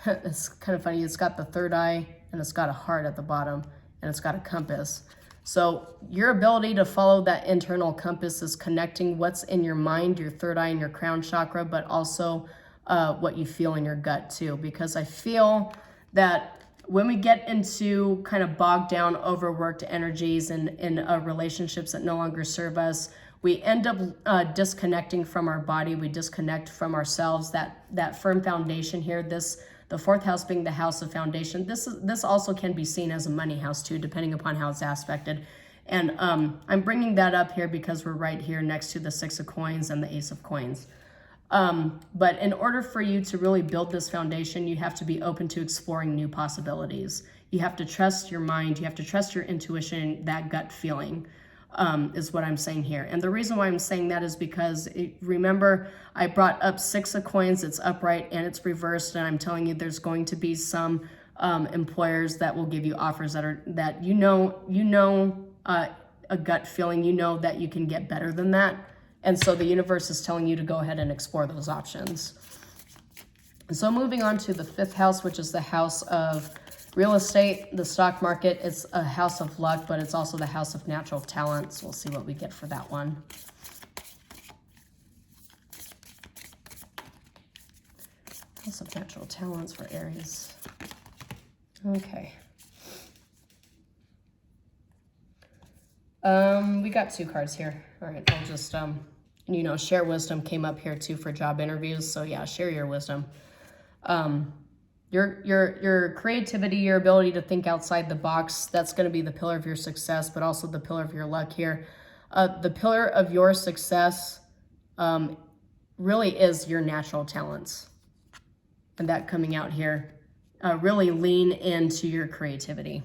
It's kind of funny, it's got the third eye and it's got a heart at the bottom and it's got a compass. So your ability to follow that internal compass is connecting what's in your mind, your third eye and your crown chakra, but also what you feel in your gut too. Because I feel that when we get into kind of bogged down, overworked energies and in relationships that no longer serve us, we end up disconnecting from our body. We disconnect from ourselves. That firm foundation here, the fourth house being the house of foundation. This also can be seen as a money house too, depending upon how it's aspected. And I'm bringing that up here because we're right here next to the Six of Coins and the Ace of Coins. But in order for you to really build this foundation, you have to be open to exploring new possibilities. You have to trust your mind. You have to trust your intuition, that gut feeling, is what I'm saying here. And the reason why I'm saying that is because, remember, I brought up Six of Coins. It's upright and it's reversed. And I'm telling you, there's going to be some employers that will give you offers that a gut feeling, that you can get better than that. And so the universe is telling you to go ahead and explore those options. And so moving on to the fifth house, which is the house of real estate, the stock market. It's a house of luck, but it's also the house of natural talents. We'll see what we get for that one. House of natural talents for Aries. Okay. We got two cards here. All right, I'll just, share wisdom came up here too for job interviews. So yeah, share your wisdom. Your creativity, your ability to think outside the box, that's going to be the pillar of your success, but also the pillar of your luck here. The pillar of your success really is your natural talents. And that coming out here, really lean into your creativity.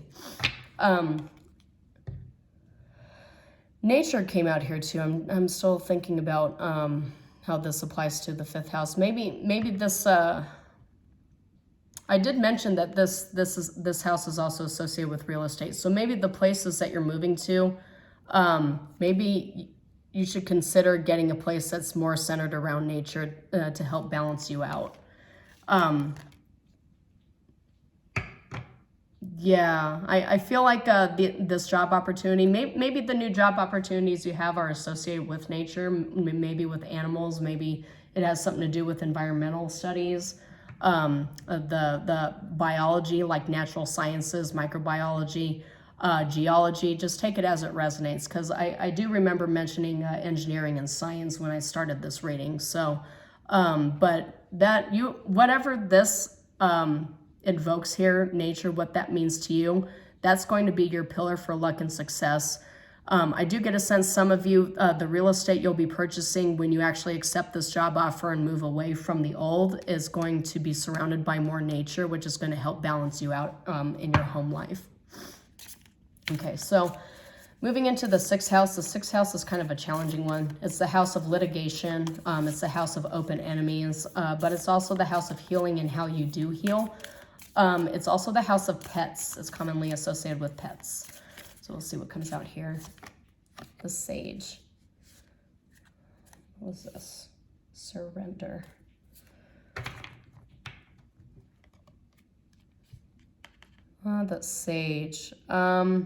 Nature came out here too. I'm still thinking about how this applies to the fifth house. Maybe this. I did mention that this house is also associated with real estate. So maybe the places that you're moving to, maybe you should consider getting a place that's more centered around nature to help balance you out. Yeah, I feel like this job opportunity, maybe the new job opportunities you have are associated with nature, maybe with animals, maybe it has something to do with environmental studies, the biology, like natural sciences, microbiology, geology. Just take it as it resonates, because I do remember mentioning engineering and science when I started this reading. So, but whatever this invokes here, nature, what that means to you, that's going to be your pillar for luck and success. I do get a sense some of you, the real estate you'll be purchasing when you actually accept this job offer and move away from the old is going to be surrounded by more nature, which is going to help balance you out in your home life. Okay, so moving into the sixth house. The sixth house is kind of a challenging one. It's the house of litigation. It's the house of open enemies, but it's also the house of healing and how you do heal. It's also the house of pets. It's commonly associated with pets. So we'll see what comes out here. The Sage. What was this? Surrender. The Sage. I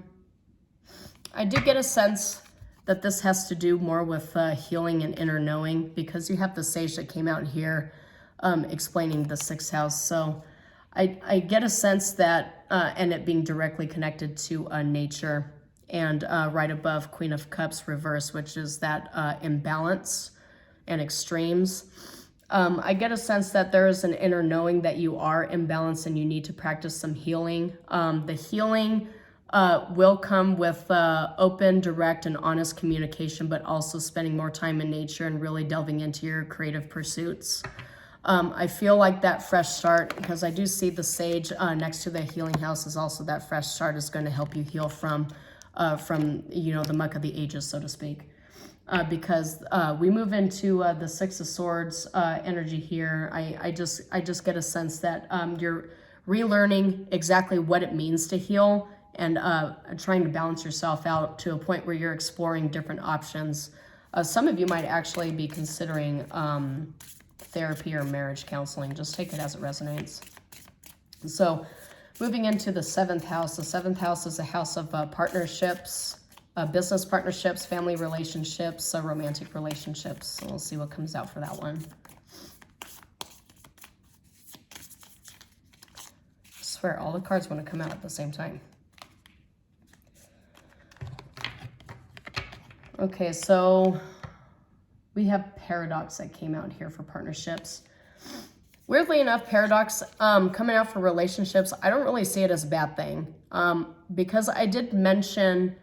do get a sense that this has to do more with healing and inner knowing, because you have the Sage that came out here explaining the sixth house. So I get a sense that, and it being directly connected to nature, and right above Queen of Cups reverse, which is that imbalance and extremes. I get a sense that there is an inner knowing that you are imbalanced and you need to practice some healing. The healing will come with open, direct, and honest communication, but also spending more time in nature and really delving into your creative pursuits. I feel like that fresh start, because I do see the Sage next to the healing house, is also that fresh start is going to help you heal from the muck of the ages, so to speak. Because we move into the Six of Swords energy here. I just get a sense that you're relearning exactly what it means to heal, and trying to balance yourself out to a point where you're exploring different options. Some of you might actually be considering therapy or marriage counseling. Just take it as it resonates. So moving into the seventh house. The seventh house is a house of partnerships, business partnerships, family relationships, romantic relationships. So we'll see what comes out for that one. I swear, all the cards want to come out at the same time. Okay, so we have paradox that came out here for partnerships. Weirdly enough, paradox coming out for relationships, I don't really see it as a bad thing, because I did mention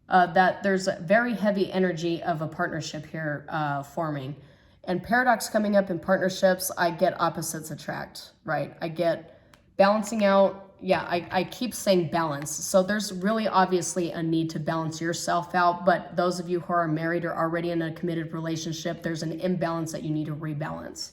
that there's a very heavy energy of a partnership here forming. And paradox coming up in partnerships, I get opposites attract, right? I get balancing out. Yeah, I keep saying balance. So there's really obviously a need to balance yourself out. But those of you who are married or already in a committed relationship, there's an imbalance that you need to rebalance.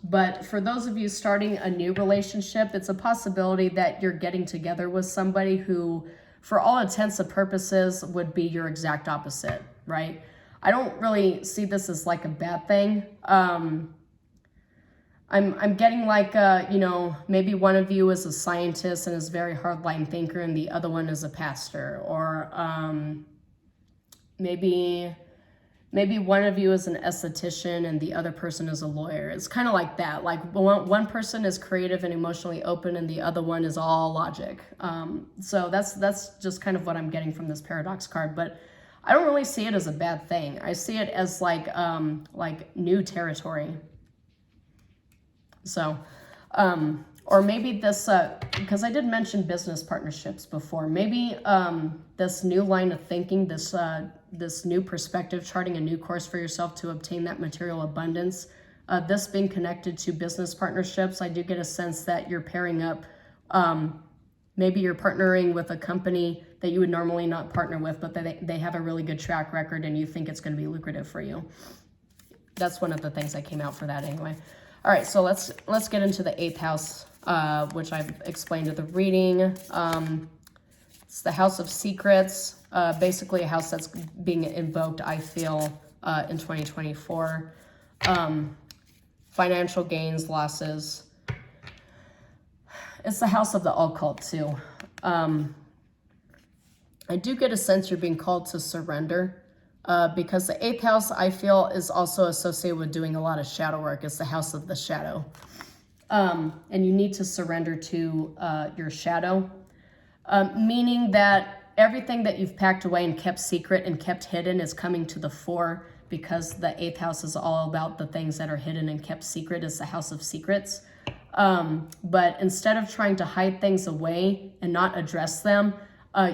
But for those of you starting a new relationship, it's a possibility that you're getting together with somebody who, for all intents and purposes, would be your exact opposite, right? I don't really see this as like a bad thing. I'm getting like, you know, maybe one of you is a scientist and is a very hardline thinker and the other one is a pastor. Or maybe one of you is an esthetician and the other person is a lawyer. It's kind of like that. Like one person is creative and emotionally open and the other one is all logic. So that's just kind of what I'm getting from this paradox card. But I don't really see it as a bad thing. I see it as like new territory. So, or maybe this, because I did mention business partnerships before, maybe this new line of thinking, this new perspective, charting a new course for yourself to obtain that material abundance, this being connected to business partnerships, I do get a sense that you're pairing up, maybe you're partnering with a company that you would normally not partner with, but they have a really good track record and you think it's going to be lucrative for you. That's one of the things that came out for that anyway. All right, so let's get into the 8th house, which I've explained in the reading. It's the house of secrets, basically a house that's being invoked, I feel, in 2024. Financial gains, losses. It's the house of the occult, too. I do get a sense you're being called to surrender. Because the 8th house, I feel, is also associated with doing a lot of shadow work. It's the house of the shadow. And you need to surrender to your shadow, meaning that everything that you've packed away and kept secret and kept hidden is coming to the fore, because the 8th house is all about the things that are hidden and kept secret. It's the house of secrets. But instead of trying to hide things away and not address them,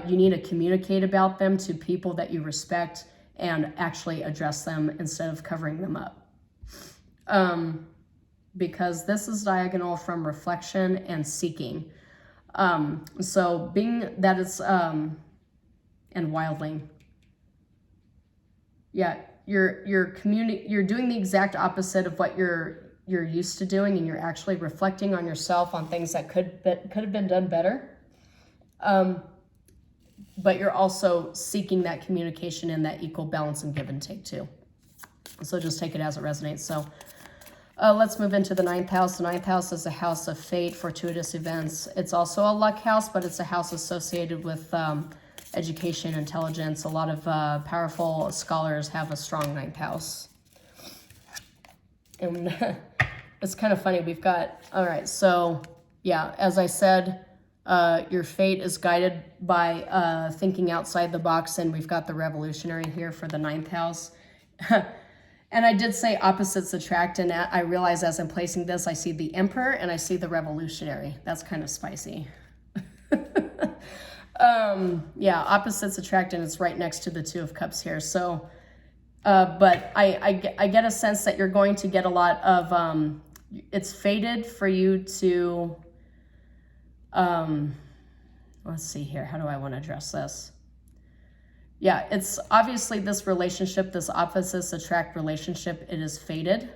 you need to communicate about them to people that you respect and actually address them instead of covering them up. Because this is diagonal from reflection and seeking. So being that it's, and wildling. Yeah, you're doing the exact opposite of what you're used to doing, and you're actually reflecting on yourself on things that could have been done better. But you're also seeking that communication and that equal balance and give and take too. So just take it as it resonates. So let's move into the 9th house. The 9th house is a house of fate, fortuitous events. It's also a luck house, but it's a house associated with education, intelligence. A lot of powerful scholars have a strong 9th house. And it's kind of funny. We've got, all right, so yeah, as I said, your fate is guided by thinking outside the box, and we've got the revolutionary here for the 9th house. And I did say opposites attract, and I realize as I'm placing this, I see the emperor and I see the revolutionary. That's kind of spicy. Yeah, opposites attract, and it's right next to the 2 of Cups here. So, but I get a sense that you're going to get a lot of, it's fated for you to, let's see here. How do I want to address this? Yeah, it's obviously this relationship, this opposites attract relationship, it is fated,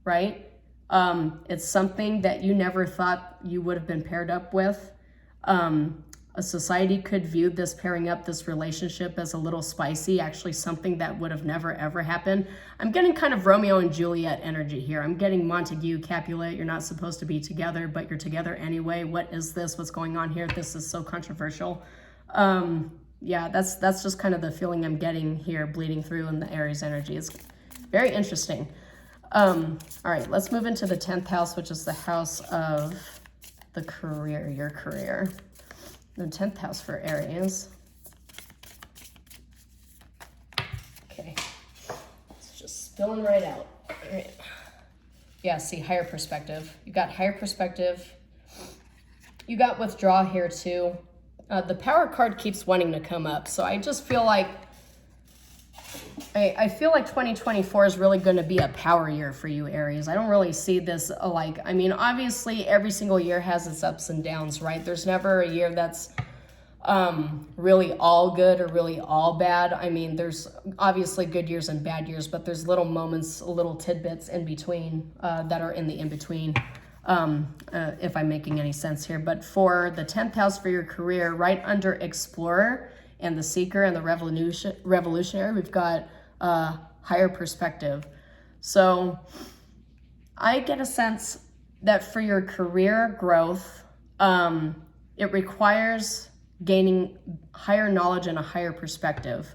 right? It's something that you never thought you would have been paired up with. A society could view this pairing up, this relationship, as a little spicy, actually something that would have never, ever happened. I'm getting kind of Romeo and Juliet energy here. I'm getting Montague, Capulet. You're not supposed to be together, but you're together anyway. What is this? What's going on here? This is so controversial. Yeah, that's just kind of the feeling I'm getting here, bleeding through in the Aries energy. It's very interesting. All right, let's move into the 10th house, which is the house of the career, your career. The 10th house for Aries. Okay, let's spilling right out. All right. Yeah, see, higher perspective. You got higher perspective. You got withdraw here too. The power card keeps wanting to come up. So I just feel like, I feel like 2024 is really going to be a power year for you, Aries. I don't really see this like, I mean, obviously every single year has its ups and downs, right? There's never a year that's really all good or really all bad. I mean, there's obviously good years and bad years, but there's little moments, little tidbits in between that are in the in-between, if I'm making any sense here. But for the 10th house for your career, right under Explorer and the Seeker and the Revolutionary, we've got higher perspective. So I get a sense that for your career growth, it requires gaining higher knowledge and a higher perspective.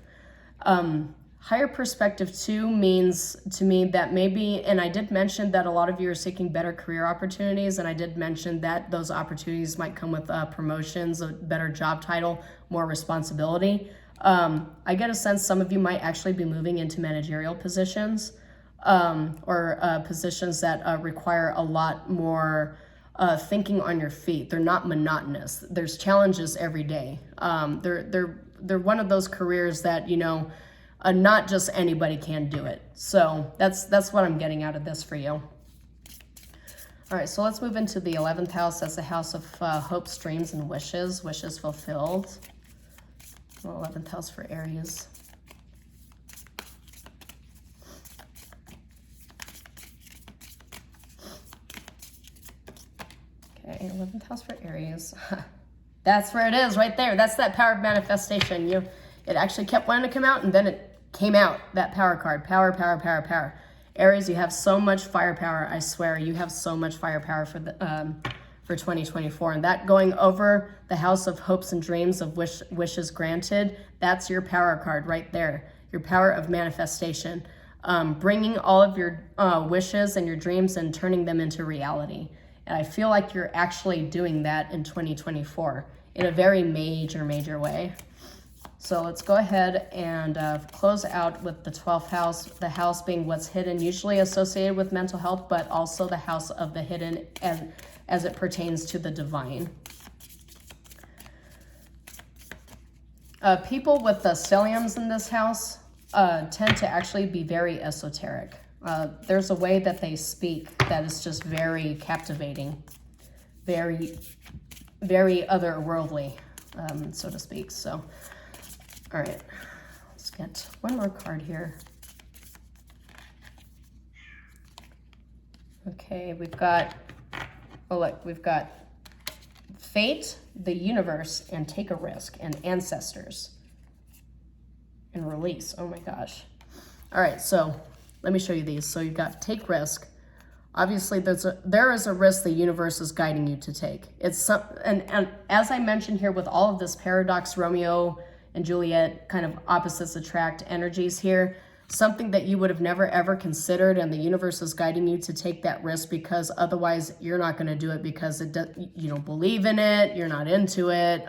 Higher perspective too means to me that maybe, and I did mention that a lot of you are seeking better career opportunities, and I did mention that those opportunities might come with promotions, a better job title, more responsibility. I get a sense some of you might actually be moving into managerial positions or positions that require a lot more thinking on your feet. They're not monotonous. There's challenges every day. They're one of those careers that, you know, not just anybody can do it. So that's what I'm getting out of this for you. All right, so let's move into the 11th house. That's the house of hopes, dreams, and wishes. Wishes fulfilled. 11th house for Aries. Okay, 11th house for Aries. That's where it is, right there. That's that power of manifestation. It actually kept wanting to come out, and then it came out, that power card. Power, power, power, power. Aries, you have so much firepower. I swear, you have so much firepower for 2024. And that going over the house of hopes and dreams of wishes granted, that's your power card right there. Your power of manifestation. Bringing all of your wishes and your dreams and turning them into reality. And I feel like you're actually doing that in 2024 in a very major way. So let's go ahead and close out with the 12th house, the house being what's hidden, usually associated with mental health, but also the house of the hidden as it pertains to the divine. People with the stelliums in this house tend to actually be very esoteric. There's a way that they speak that is just very captivating, very otherworldly, so to speak. So, all right, let's get one more card here. Okay, we've got, oh look, we've got fate, the universe, and take a risk, and ancestors, and release. Oh my gosh. All right, so let me show you these. So you've got take risk. Obviously, there is a risk the universe is guiding you to take. And as I mentioned here with all of this paradox, Romeo and Juliet, kind of opposites attract energies here, something that you would have never ever considered, and the universe is guiding you to take that risk because otherwise you're not going to do it because you don't believe in it, you're not into it,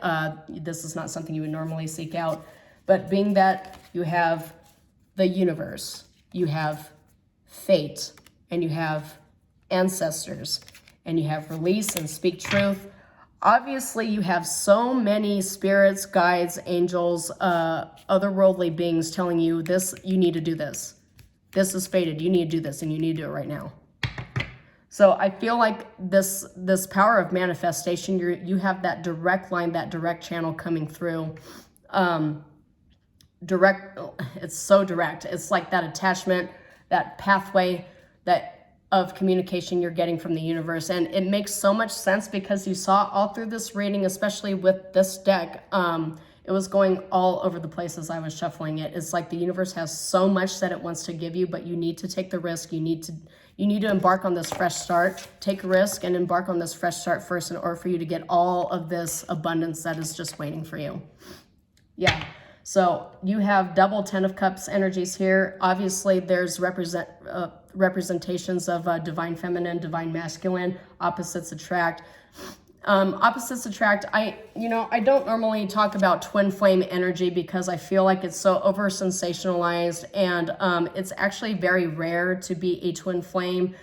this is not something you would normally seek out. But being that you have the universe, you have fate, and you have ancestors, and you have release and speak truth. Obviously, you have so many spirits, guides, angels, otherworldly beings telling you this, you need to do this. This is fated, you need to do this, and you need to do it right now. So I feel like this power of manifestation, you have that direct line, that direct channel coming through. It's so direct. It's like that attachment, that pathway of communication you're getting from the universe. And it makes so much sense because you saw all through this reading, especially with this deck, it was going all over the place as I was shuffling it. It's like the universe has so much that it wants to give you, but you need to take the risk. You need to embark on this fresh start, take a risk and embark on this fresh start first in order for you to get all of this abundance that is just waiting for you. Yeah. So you have double 10 of Cups energies here. Obviously, there's representations of divine feminine, divine masculine, opposites attract. Opposites attract. I don't normally talk about twin flame energy because I feel like it's so over sensationalized, and it's actually very rare to be a twin flame.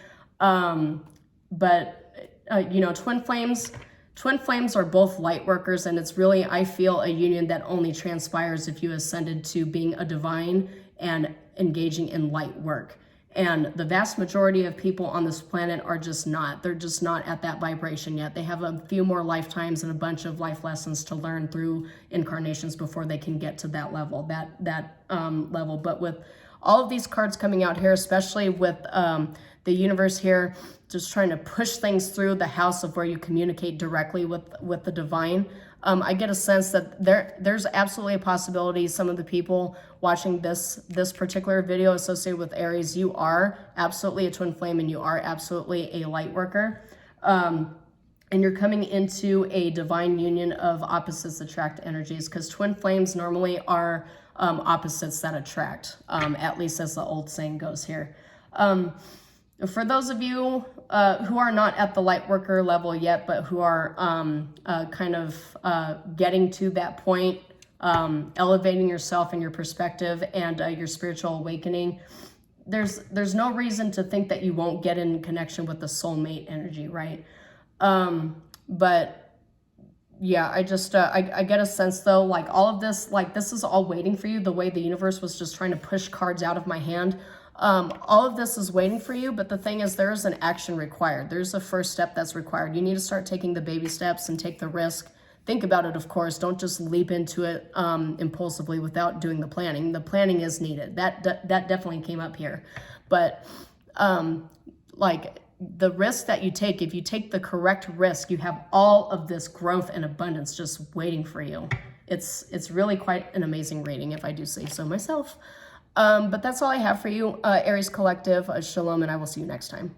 Twin flames are both light workers, and it's really, I feel, a union that only transpires if you ascended to being a divine and engaging in light work. And the vast majority of people on this planet are just not. They're just not at that vibration yet. They have a few more lifetimes and a bunch of life lessons to learn through incarnations before they can get to that level, level. But with all of these cards coming out here, especially with the universe here, just trying to push things through the house of where you communicate directly with the divine, I get a sense that there's absolutely a possibility some of the people watching this particular video associated with Aries, you are absolutely a twin flame and you are absolutely a light worker. And you're coming into a divine union of opposites attract energies, because twin flames normally are opposites that attract, at least as the old saying goes here. For those of you who are not at the light worker level yet, but who are getting to that point, elevating yourself and your perspective and your spiritual awakening, there's no reason to think that you won't get in connection with the soulmate energy, right? But yeah, I just, I get a sense though, like all of this, like this is all waiting for you, the way the universe was just trying to push cards out of my hand. All of this is waiting for you, but the thing is there's an action required. There's a first step that's required. You need to start taking the baby steps and take the risk. Think about it, of course. Don't just leap into it impulsively without doing the planning. The planning is needed. That definitely came up here. But like the risk that you take, if you take the correct risk, you have all of this growth and abundance just waiting for you. It's really quite an amazing reading, if I do say so myself. But that's all I have for you, Aries Collective. Shalom, and I will see you next time.